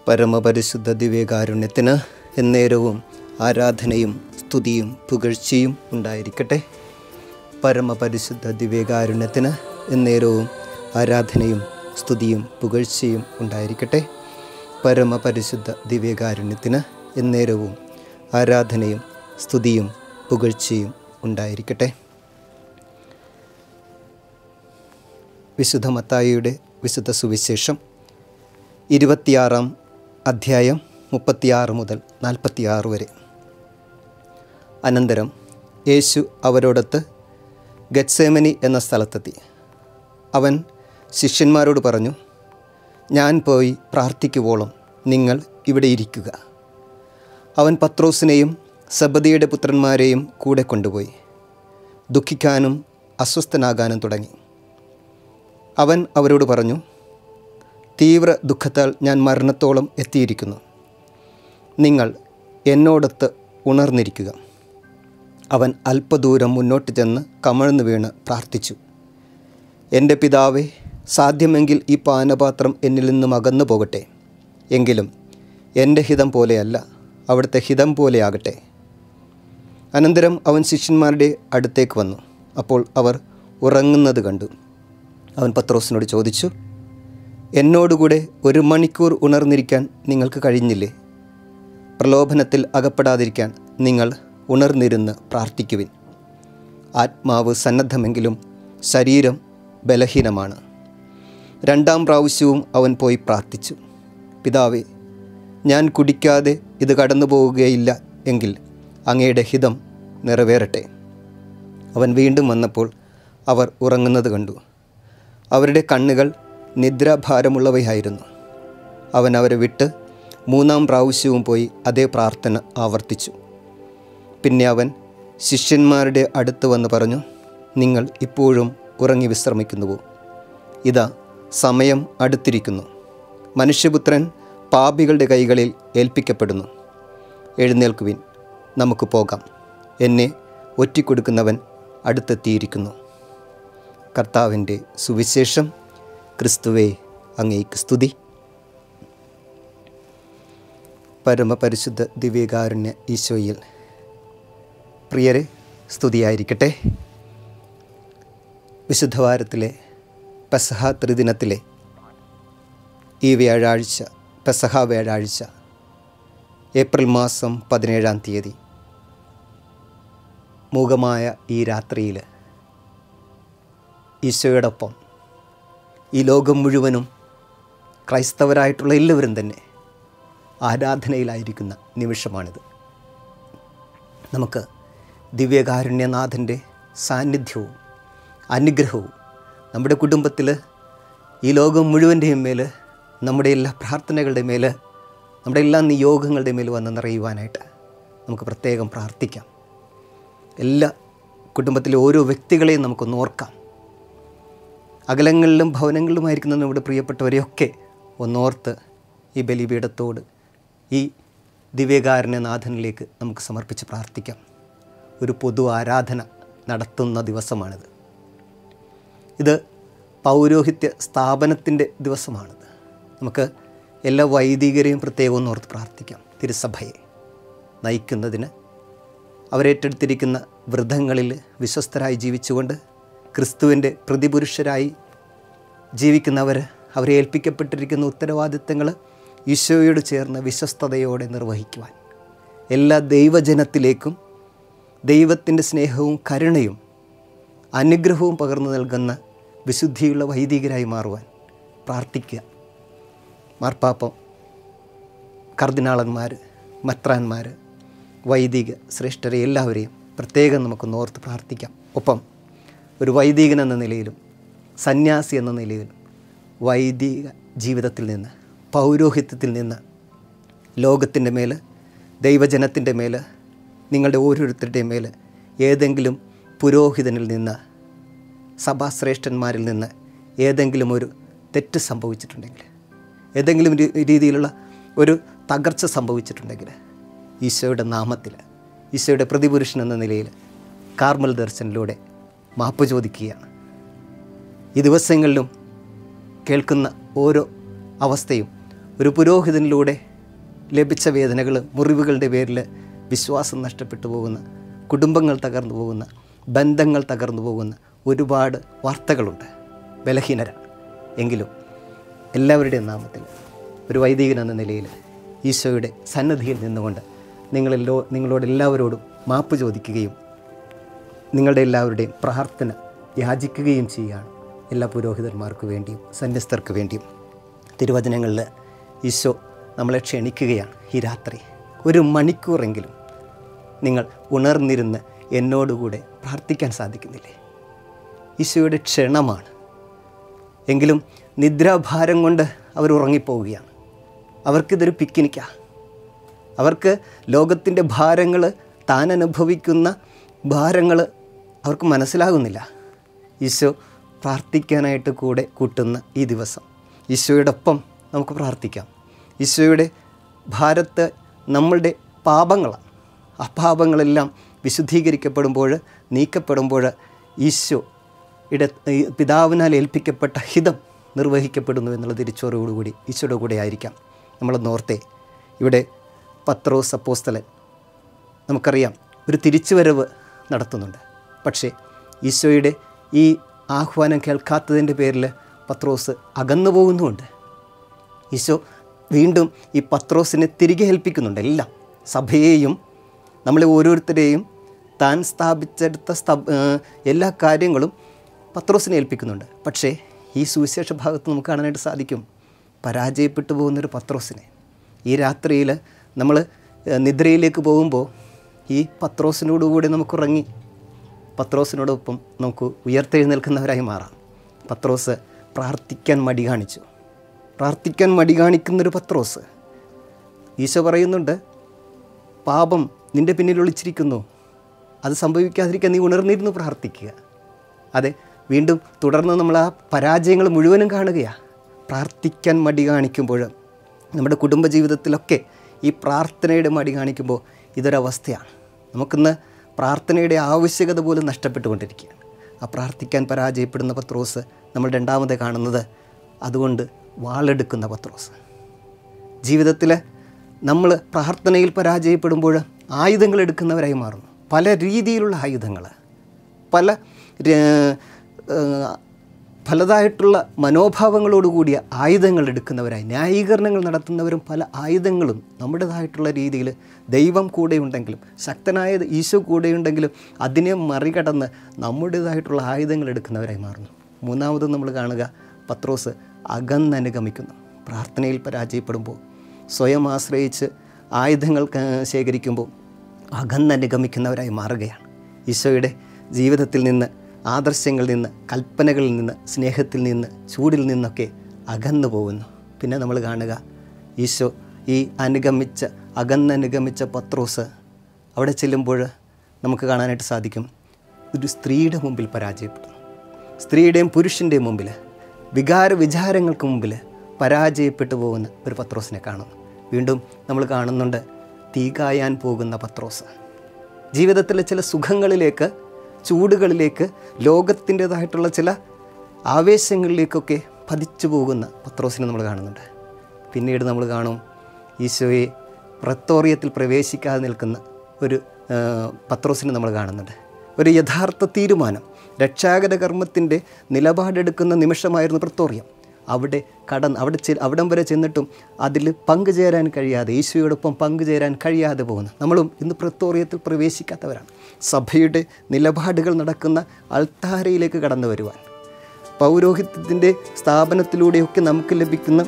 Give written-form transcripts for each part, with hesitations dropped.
പരമപരിശുദ്ധ ദിവ്യകാരുണ്യത്തിന് എന്നേരവും ആരാധനയും സ്തുതിയും പുകഴ്ചയും ഉണ്ടായിരിക്കട്ടെ. പരമപരിശുദ്ധ ദിവ്യകാരുണ്യത്തിന് എന്നേരവും ആരാധനയും സ്തുതിയും പുകഴ്ചയും ഉണ്ടായിരിക്കട്ടെ. പരമപരിശുദ്ധ ദിവ്യകാരുണ്യത്തിന് എന്നേരവും ആരാധനയും സ്തുതിയും പുകഴ്ചയും ഉണ്ടായിരിക്കട്ടെ. വിശുദ്ധ മത്തായിയുടെ വിശുദ്ധ സുവിശേഷം 26 അധ്യായം 36 മുതൽ 46 വരെ. അനന്തരം യേശു അവരോടൊത്ത് ഗെത്സേമനി എന്ന സ്ഥലത്തെത്തി. അവൻ ശിഷ്യന്മാരോട് പറഞ്ഞു, ഞാൻ പോയി പ്രാർത്ഥിക്കുവോളം നിങ്ങൾ ഇവിടെ ഇരിക്കുക. അവൻ പത്രോസിനെയും സെബദിയുടെ പുത്രന്മാരെയും കൂടെ കൊണ്ടുപോയി. ദുഃഖിക്കാനും അസ്വസ്ഥനാകാനും തുടങ്ങി. അവൻ അവരോട് പറഞ്ഞു, തീവ്ര ദുഃഖത്താൽ ഞാൻ മരണത്തോളം എത്തിയിരിക്കുന്നു. നിങ്ങൾ എന്നോടൊത്ത് ഉണർന്നിരിക്കുക. അവൻ അല്പദൂരം മുന്നോട്ട് ചെന്ന് കമഴ്ന്നു വീണ് പ്രാർത്ഥിച്ചു, എൻ്റെ പിതാവേ, സാധ്യമെങ്കിൽ ഈ പാനപാത്രം എന്നിൽ നിന്നും അകന്നു പോകട്ടെ. എങ്കിലും എൻ്റെ ഹിതം പോലെയല്ല, അവിടുത്തെ ഹിതം പോലെയാകട്ടെ. അനന്തരം അവൻ ശിഷ്യന്മാരുടെ അടുത്തേക്ക് വന്നു. അപ്പോൾ അവർ ഉറങ്ങുന്നത് കണ്ടു. അവൻ പത്രോസിനോട് ചോദിച്ചു, എന്നോടുകൂടെ 1 മണിക്കൂർ ഉണർന്നിരിക്കാൻ നിങ്ങൾക്ക് കഴിഞ്ഞില്ലേ? പ്രലോഭനത്തിൽ അകപ്പെടാതിരിക്കാൻ നിങ്ങൾ ഉണർന്നിരുന്ന് പ്രാർത്ഥിക്കുവിൻ. ആത്മാവ് സന്നദ്ധമെങ്കിലും ശരീരം ബലഹീനമാണ്. 2ാം പ്രാവശ്യവും അവൻ പോയി പ്രാർത്ഥിച്ചു, പിതാവേ, ഞാൻ കുടിക്കാതെ ഇത് കടന്നു പോവുകയില്ല എങ്കിൽ അങ്ങയുടെ ഹിതം നിറവേറട്ടെ. അവൻ വീണ്ടും വന്നപ്പോൾ അവർ ഉറങ്ങുന്നത് കണ്ടു. അവരുടെ കണ്ണുകൾ നിദ്രാഭാരമുള്ളവയായിരുന്നു. അവൻ അവരെ വിട്ട് 3ാം പ്രാവശ്യവും പോയി അതേ പ്രാർത്ഥന ആവർത്തിച്ചു. പിന്നെ അവൻ ശിഷ്യന്മാരുടെ അടുത്ത് വന്ന് പറഞ്ഞു, നിങ്ങൾ ഇപ്പോഴും ഉറങ്ങി വിശ്രമിക്കുന്നുവോ? ഇതാ, സമയം അടുത്തിരിക്കുന്നു. മനുഷ്യപുത്രൻ പാപികളുടെ കൈകളിൽ ഏൽപ്പിക്കപ്പെടുന്നു. എഴുന്നേൽക്കുവിൻ, നമുക്ക് പോകാം. എന്നെ ഒറ്റിക്കൊടുക്കുന്നവൻ അടുത്തെത്തിയിരിക്കുന്നു. കർത്താവിൻ്റെ സുവിശേഷം. ക്രിസ്തുവേ, അങ്ങേക്ക് സ്തുതി. പരമപരിശുദ്ധ ദിവ്യകാരുണ്യ ഈശോയിൽ പ്രിയരെ, സ്തുതിയായിരിക്കട്ടെ. വിശുദ്ധവാരത്തിലെ പെസഹ ത്രിദിനത്തിലെ ഈ വ്യാഴാഴ്ച, പെസഹ വ്യാഴാഴ്ച, ഏപ്രിൽ മാസം 17-ാം തീയതി, മൂകമായ ഈ രാത്രിയിൽ ഈശോയോടൊപ്പം ഈ ലോകം മുഴുവനും ക്രൈസ്തവരായിട്ടുള്ള എല്ലാവരും തന്നെ ആരാധനയിലായിരിക്കുന്ന നിമിഷമാണിത്. നമുക്ക് ദിവ്യകാരുണ്യനാഥൻ്റെ സാന്നിധ്യവും അനുഗ്രഹവും നമ്മുടെ കുടുംബത്തിൽ, ഈ ലോകം മുഴുവൻ്റെയും മേൽ, നമ്മുടെ എല്ലാ പ്രാർത്ഥനകളുടെ മേൽ, നമ്മുടെ എല്ലാ നിയോഗങ്ങളുടെ മേൽ വന്ന് നിറയുവാനായിട്ട് നമുക്ക് പ്രത്യേകം പ്രാർത്ഥിക്കാം. എല്ലാ കുടുംബത്തിലെ ഓരോ വ്യക്തികളെയും നമുക്കൊന്ന് ഓർക്കാം. അകലങ്ങളിലും ഭവനങ്ങളിലുമായിരിക്കുന്ന നമ്മുടെ പ്രിയപ്പെട്ടവരെയൊക്കെ ഒന്നോർത്ത് ഈ ബലിപീഠത്തോട്, ഈ ദിവ്യകാരുണ്യനാഥനിലേക്ക് നമുക്ക് സമർപ്പിച്ച് പ്രാർത്ഥിക്കാം. ഒരു പൊതു ആരാധന നടത്തുന്ന ദിവസമാണിത്. ഇത് പൗരോഹിത്യ സ്ഥാപനത്തിൻ്റെ ദിവസമാണിത്. നമുക്ക് എല്ലാ വൈദികരെയും പ്രത്യേകം ഒന്നോർത്ത് പ്രാർത്ഥിക്കാം. തിരുസഭയെ നയിക്കുന്നതിന് അവരേറ്റെടുത്തിരിക്കുന്ന വ്രതങ്ങളിൽ വിശ്വസ്തരായി ജീവിച്ചുകൊണ്ട് ക്രിസ്തുവിൻ്റെ പ്രതിപുരുഷരായി ജീവിക്കുന്നവർ, അവരെ ഏൽപ്പിക്കപ്പെട്ടിരിക്കുന്ന ഉത്തരവാദിത്തങ്ങൾ ഈശോയോട് ചേർന്ന് വിശ്വസ്തയോടെ നിർവഹിക്കുവാൻ, എല്ലാ ദൈവജനത്തിലേക്കും ദൈവത്തിൻ്റെ സ്നേഹവും കരുണയും അനുഗ്രഹവും പകർന്നു നൽകുന്ന വിശുദ്ധിയുള്ള വൈദികരായി മാറുവാൻ പ്രാർത്ഥിക്കുക. മാർപ്പാപ്പം, കർദിനാളന്മാർ, മെത്രാന്മാർ, വൈദിക ശ്രേഷ്ഠരെ എല്ലാവരെയും പ്രത്യേകം നമുക്കൊന്ന് ഓർത്ത് പ്രാർത്ഥിക്കാം. ഒപ്പം ഒരു വൈദികൻ എന്ന നിലയിലും സന്യാസി എന്ന നിലയിലും വൈദിക ജീവിതത്തിൽ നിന്ന്, പൗരോഹിത്യത്തിൽ നിന്ന് ലോകത്തിൻ്റെ മേൽ, ദൈവജനത്തിൻ്റെ മേൽ, നിങ്ങളുടെ ഓരോരുത്തരുടെയും മേൽ ഏതെങ്കിലും പുരോഹിതനിൽ നിന്ന്, സഭാശ്രേഷ്ഠന്മാരിൽ നിന്ന് ഏതെങ്കിലും ഒരു തെറ്റ് സംഭവിച്ചിട്ടുണ്ടെങ്കിൽ, ഏതെങ്കിലും രീതിയിലുള്ള ഒരു തകർച്ച സംഭവിച്ചിട്ടുണ്ടെങ്കിൽ, ഈശോയുടെ നാമത്തിൽ, ഈശോയുടെ പ്രതിപുരുഷൻ എന്ന നിലയിൽ കാർമൽ ദർശനിലൂടെ മാപ്പ് ചോദിക്കുകയാണ്. ഈ ദിവസങ്ങളിലും കേൾക്കുന്ന ഓരോ അവസ്ഥയും ഒരു പുരോഹിതനിലൂടെ ലഭിച്ച വേദനകൾ, മുറിവുകളുടെ പേരിൽ വിശ്വാസം നഷ്ടപ്പെട്ടു പോകുന്ന, കുടുംബങ്ങൾ തകർന്നു പോകുന്ന, ബന്ധങ്ങൾ തകർന്നു പോകുന്ന ഒരുപാട് വാർത്തകളുണ്ട്. ബലഹീനരാണ്. എങ്കിലും എല്ലാവരുടെയും നാമത്തിൽ ഒരു വൈദികൻ എന്ന നിലയിൽ ഈശോയുടെ സന്നിധിയിൽ നിന്നുകൊണ്ട് നിങ്ങളോടെല്ലാവരോടും മാപ്പ് ചോദിക്കുകയും നിങ്ങളുടെ എല്ലാവരുടെയും പ്രാർത്ഥന യാചിക്കുകയും ചെയ്യുകയാണ്. എല്ലാ പുരോഹിതന്മാർക്ക് വേണ്ടിയും സന്യസ്തർക്ക് വേണ്ടിയും. തിരുവചനങ്ങളിൽ ഈശോ നമ്മളെ ക്ഷണിക്കുകയാണ്. ഈ രാത്രി 1 മണിക്കൂറെങ്കിലും നിങ്ങൾ ഉണർന്നിരുന്ന് എന്നോടുകൂടെ പ്രാർത്ഥിക്കാൻ സാധിക്കുന്നില്ലേ? ഈശോയുടെ ക്ഷണമാണ്. എങ്കിലും നിദ്രാഭാരം കൊണ്ട് അവർ ഉറങ്ങിപ്പോവുകയാണ്. അവർക്കിതൊരു പിക്നിക്കാണ്. അവർക്ക് ലോകത്തിൻ്റെ ഭാരങ്ങൾ, താൻ അനുഭവിക്കുന്ന ഭാരങ്ങൾ അവർക്ക് മനസ്സിലാകുന്നില്ല. ഈശോ പ്രാർത്ഥിക്കാനായിട്ട് കൂടെ കൂട്ടുന്ന ഈ ദിവസം ഈശോയോടൊപ്പം നമുക്ക് പ്രാർത്ഥിക്കാം. ഈശോയുടെ ഭാരത്ത് നമ്മളുടെ പാപങ്ങളാണ്. ആ പാപങ്ങളെല്ലാം വിശുദ്ധീകരിക്കപ്പെടുമ്പോൾ, നീക്കപ്പെടുമ്പോൾ ഈശോയുടെ പിതാവിനാൽ ഏൽപ്പിക്കപ്പെട്ട ഹിതം നിർവഹിക്കപ്പെടുന്നു എന്നുള്ള തിരിച്ചറിവോടുകൂടി ഈശോയുടെ കൂടെ ആയിരിക്കാം. നമ്മളൊന്നോർത്തേ, ഇവിടെ പത്രോസ് അപ്പോസ്തലൻ നമുക്കറിയാം ഒരു തിരിച്ചുവരവ് നടത്തുന്നുണ്ട്. പക്ഷേ ഈശോയുടെ ഈ ആഹ്വാനം കേൾക്കാത്തതിൻ്റെ പേരിൽ പത്രോസ് അകന്നു പോകുന്നുമുണ്ട്. ഈശോ വീണ്ടും ഈ പത്രോസിനെ തിരികെ ഏൽപ്പിക്കുന്നുണ്ട്. എല്ലാം സഭയെയും നമ്മളെ ഓരോരുത്തരെയും താൻ സ്ഥാപിച്ചെടുത്ത എല്ലാ കാര്യങ്ങളും പത്രോസിനെ ഏൽപ്പിക്കുന്നുണ്ട്. പക്ഷേ ഈ സുവിശേഷ ഭാഗത്ത് നമുക്ക് കാണാനായിട്ട് സാധിക്കും പരാജയപ്പെട്ടു പോകുന്നൊരു പത്രോസിനെ. ഈ രാത്രിയിൽ നമ്മൾ നിദ്രയിലേക്ക് പോകുമ്പോൾ ഈ പത്രോസിനോടുകൂടി നമുക്കുറങ്ങി പത്രോസിനോടൊപ്പം നമുക്ക് ഉയർത്തെഴുന്നേൽക്കുന്നവരായി മാറാം. പത്രോസ് പ്രാർത്ഥിക്കാൻ മടി കാണിച്ചു. പ്രാർത്ഥിക്കാൻ മടി കാണിക്കുന്നൊരു പത്രോസ്, ഈശോ പറയുന്നുണ്ട്, പാപം നിൻ്റെ പിന്നിൽ ഒളിച്ചിരിക്കുന്നു, അത് സംഭവിക്കാതിരിക്കാൻ നീ ഉണർന്നിരുന്നു പ്രാർത്ഥിക്കുക. അതെ, വീണ്ടും തുടർന്ന് നമ്മൾ ആ പരാജയങ്ങൾ മുഴുവനും കാണുകയാണ്. പ്രാർത്ഥിക്കാൻ മടി കാണിക്കുമ്പോൾ നമ്മുടെ കുടുംബജീവിതത്തിലൊക്കെ ഈ പ്രാർത്ഥനയുടെ മടി കാണിക്കുമ്പോൾ ഇതൊരവസ്ഥയാണ്. നമുക്കിന്ന് പ്രാർത്ഥനയുടെ ആവശ്യകത പോലും നഷ്ടപ്പെട്ടുകൊണ്ടിരിക്കുകയാണ്. ആ പ്രാർത്ഥിക്കാൻ പരാജയപ്പെടുന്ന പത്രോസ് നമ്മൾ രണ്ടാമത് കാണുന്നത് അതുകൊണ്ട് വാളെടുക്കുന്ന പത്രോസ്. ജീവിതത്തിൽ നമ്മൾ പ്രാർത്ഥനയിൽ പരാജയപ്പെടുമ്പോൾ ആയുധങ്ങൾ എടുക്കുന്നവരായി മാറുന്നു. പല രീതിയിലുള്ള ആയുധങ്ങൾ, പലതായിട്ടുള്ള മനോഭാവങ്ങളോടുകൂടിയ ആയുധങ്ങൾ എടുക്കുന്നവരായി, ന്യായീകരണങ്ങൾ നടത്തുന്നവരും പല ആയുധങ്ങളും നമ്മുടേതായിട്ടുള്ള രീതിയിൽ ദൈവം കൂടെയുണ്ടെങ്കിലും, ശക്തനായ ഈശോ കൂടെയുണ്ടെങ്കിലും അതിനെ മറികടന്ന് നമ്മുടേതായിട്ടുള്ള ആയുധങ്ങൾ എടുക്കുന്നവരായി മാറുന്നു. മൂന്നാമത് നമ്മൾ കാണുക, പത്രോസ് അകന്നനുഗമിക്കുന്നു. പ്രാർത്ഥനയിൽ പരാജയപ്പെടുമ്പോൾ, സ്വയം ആശ്രയിച്ച് ആയുധങ്ങൾ ശേഖരിക്കുമ്പോൾ അകന്നനുഗമിക്കുന്നവരായി മാറുകയാണ്. ഈശോയുടെ ജീവിതത്തിൽ നിന്ന്, ആദർശങ്ങളിൽ നിന്ന്, കൽപ്പനകളിൽ നിന്ന്, സ്നേഹത്തിൽ നിന്ന്, ചൂടിൽ നിന്നൊക്കെ അകന്നു പോകുന്നു. പിന്നെ നമ്മൾ കാണുക, ഈശോ ഈ അകന്നനുഗമിച്ച പത്രോസ് അവിടെ ചെല്ലുമ്പോൾ നമുക്ക് കാണാനായിട്ട് സാധിക്കും ഒരു സ്ത്രീയുടെ മുമ്പിൽ പരാജയപ്പെടുന്നു. സ്ത്രീയുടെയും പുരുഷൻ്റെയും മുമ്പിൽ, വിചാരങ്ങൾക്ക് മുമ്പിൽ പരാജയപ്പെട്ടു പോകുന്ന ഒരു പത്രോസിനെ കാണുന്നു. വീണ്ടും നമ്മൾ കാണുന്നുണ്ട് തീ കായാൻ പോകുന്ന പത്രോസ്. ജീവിതത്തിലെ ചില സുഖങ്ങളിലേക്ക്, ചൂടുകളിലേക്ക്, ലോകത്തിൻ്റേതായിട്ടുള്ള ചില ആവേശങ്ങളിലേക്കൊക്കെ പതിച്ചു പോകുന്ന പത്രോസിനെ നമ്മൾ കാണുന്നുണ്ട്. പിന്നീട് നമ്മൾ കാണും ഈശോയെ പ്രത്തോറിയത്തിൽ പ്രവേശിക്കാതെ നിൽക്കുന്ന ഒരു പത്രോസിനെ നമ്മൾ കാണുന്നുണ്ട്. ഒരു യഥാർത്ഥ തീരുമാനം, രക്ഷാകര കർമ്മത്തിൻ്റെ നിലപാടെടുക്കുന്ന നിമിഷമായിരുന്നു പ്രത്തോറിയം. അവിടം വരെ ചെന്നിട്ടും അതിൽ പങ്കുചേരാൻ കഴിയാതെ, ഈശോയോടൊപ്പം പങ്കുചേരാൻ കഴിയാതെ പോകുന്നു. നമ്മളും ഇന്ന് പ്രത്തോറിയത്തിൽ പ്രവേശിക്കാത്തവരാണ്. സഭയുടെ നിലപാടുകൾ നടക്കുന്ന അൾത്താരയിലേക്ക് കടന്നു വരുവാൻ, പൗരോഹിത്യത്തിൻ്റെ സ്ഥാപനത്തിലൂടെയൊക്കെ നമുക്ക് ലഭിക്കുന്ന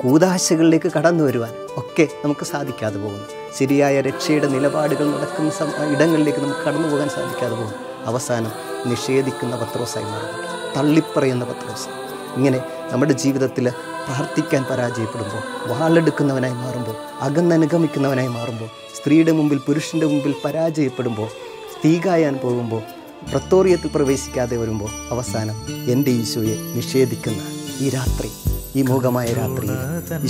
കൂദാശകളിലേക്ക് കടന്നു വരുവാൻ ഒക്കെ നമുക്ക് സാധിക്കാതെ പോകുന്നു. ശരിയായ രക്ഷയുടെ നിലപാടുകൾ നടക്കുന്ന ഇടങ്ങളിലേക്ക് നമുക്ക് കടന്നു പോകാൻ സാധിക്കാതെ പോകുന്നു. അവസാനം നിഷേധിക്കുന്ന പത്രോസായി മാറുന്നു, തള്ളിപ്പറയുന്ന പത്രോസ്. ഇങ്ങനെ നമ്മുടെ ജീവിതത്തിൽ പ്രാർത്ഥിക്കാൻ പരാജയപ്പെടുമ്പോൾ, വാളെടുക്കുന്നവനായി മാറുമ്പോൾ, അകന്നനുഗമിക്കുന്നവനായി മാറുമ്പോൾ, സ്ത്രീയുടെ മുമ്പിൽ, പുരുഷൻ്റെ മുമ്പിൽ പരാജയപ്പെടുമ്പോൾ, തീ കായാൻ പോകുമ്പോൾ, പ്രത്തോറിയത്തിൽ പ്രവേശിക്കാതെ വരുമ്പോൾ, അവസാനം എൻ്റെ ഈശോയെ നിഷേധിക്കുന്ന ഈ രാത്രി, ഈ മൂകമായ രാത്രിയിൽ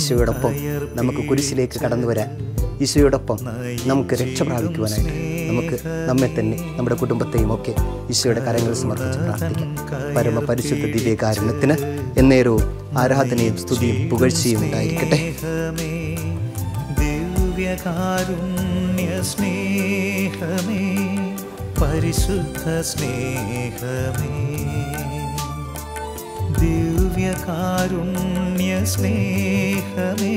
ഈശോയോടൊപ്പം നമുക്ക് കുരിശിലേക്ക് കടന്നു വരാൻ, ഈശോയോടൊപ്പം നമുക്ക് രക്ഷ പ്രാപിക്കുവാനായിട്ട് നമുക്ക് നമ്മെ തന്നെ, നമ്മുടെ കുടുംബത്തെയും ഒക്കെ ഈശോയുടെ കരങ്ങൾ സമർപ്പിച്ച് പ്രാർത്ഥിക്കാം. പരമപരിശുദ്ധ ദിവ്യകാരുണ്യത്തിന് എന്നേരവും ആരാധനയും സ്തുതിയും പുകഴ്ചയും ഉണ്ടായിരിക്കട്ടെ. ദിവ്യകാരുണ്യ സ്നേഹമേ, പരിശുദ്ധ സ്നേഹമേ, ദിവ്യകാരുണ്യ സ്നേഹമേ,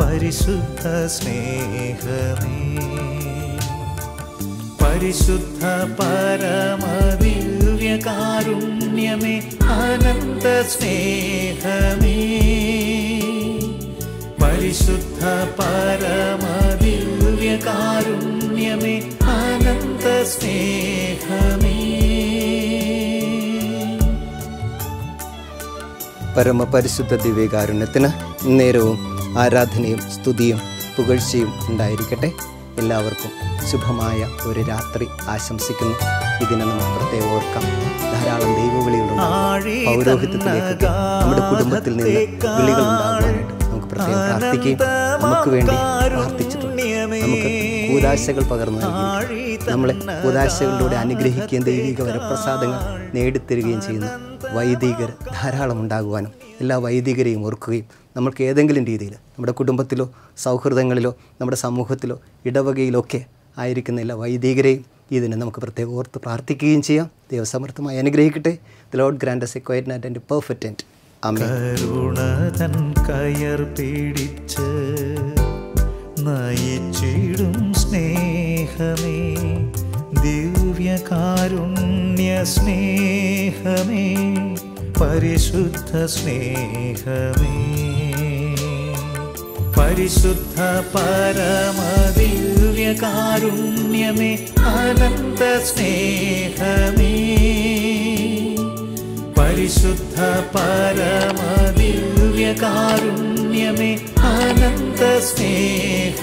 പരിശുദ്ധ സ്നേഹമേ, പരിശുദ്ധ പരമദിവ്യകാരുണ്യമേ, അനന്ത സ്നേഹമേ, പരിശുദ്ധ പരമദിവ്യകാരുണ്യമേ, അനന്ത സ്നേഹമേ. പരമപരിശുദ്ധ ദിവ്യകാരുണ്യത്തിന് നേരവും ആരാധനയും സ്തുതിയും പുകഴ്ചയും ഉണ്ടായിരിക്കട്ടെ. എല്ലാവർക്കും ശുഭമായ ഒരു രാത്രി ആശംസിക്കുന്നു. ഇതിനെ നമുക്ക് പ്രത്യേകം ഓർക്കാം. ധാരാളം ദൈവവിളികളുണ്ട്. പൗരോഹിത്യത്തിലേക്ക് നമ്മുടെ കുടുംബത്തിൽ നിന്ന് വിളികൾ ഉണ്ടാകുവാനായിട്ട് നമുക്ക് പ്രത്യേകം പ്രാർത്ഥിക്കുകയും നമുക്ക് വേണ്ടി പ്രാർത്ഥിച്ചിട്ടുണ്ട്. നമുക്ക് കൂദാശകൾ പകർന്നു നൽകുകയും നമ്മളെ കൂദാശകളിലൂടെ അനുഗ്രഹിക്കുകയും ദൈവിക വരപ്രസാദങ്ങൾ നേടിത്തരികയും ചെയ്യുന്ന വൈദികർ ധാരാളം ഉണ്ടാകുവാനും എല്ലാ വൈദികരെയും ഓർക്കുകയും നമ്മൾക്ക് ഏതെങ്കിലും രീതിയിൽ നമ്മുടെ കുടുംബത്തിലോ സൗഹൃദങ്ങളിലോ നമ്മുടെ സമൂഹത്തിലോ ഇടവകയിലൊക്കെ ആയിരിക്കുന്ന എല്ലാ വൈദികരെയും ഇതിനെ നമുക്ക് പ്രത്യേകം ഓർത്ത് പ്രാർത്ഥിക്കുകയും ചെയ്യാം. ദൈവസമർത്ഥമായി അനുഗ്രഹിക്കട്ടെ. The Lord grant us a quiet night and a perfect end. ആമേൻ. കരുണതൻ കയർ പിടിച്ച് നയിച്ചിടും സ്നേഹമേ, ദിവ്യകാരുണ്യ സ്നേഹമേ, പരിശുദ്ധ സ്നേഹമേ, പരിശുദ്ധ പരമദിവ്യകാരുണ്യമേ, അനന്ത സ്നേഹമേ, പരിശുദ്ധ പരമദിവ്യകാരുണ്യമേ, അനന്ത സ്നേഹമേ.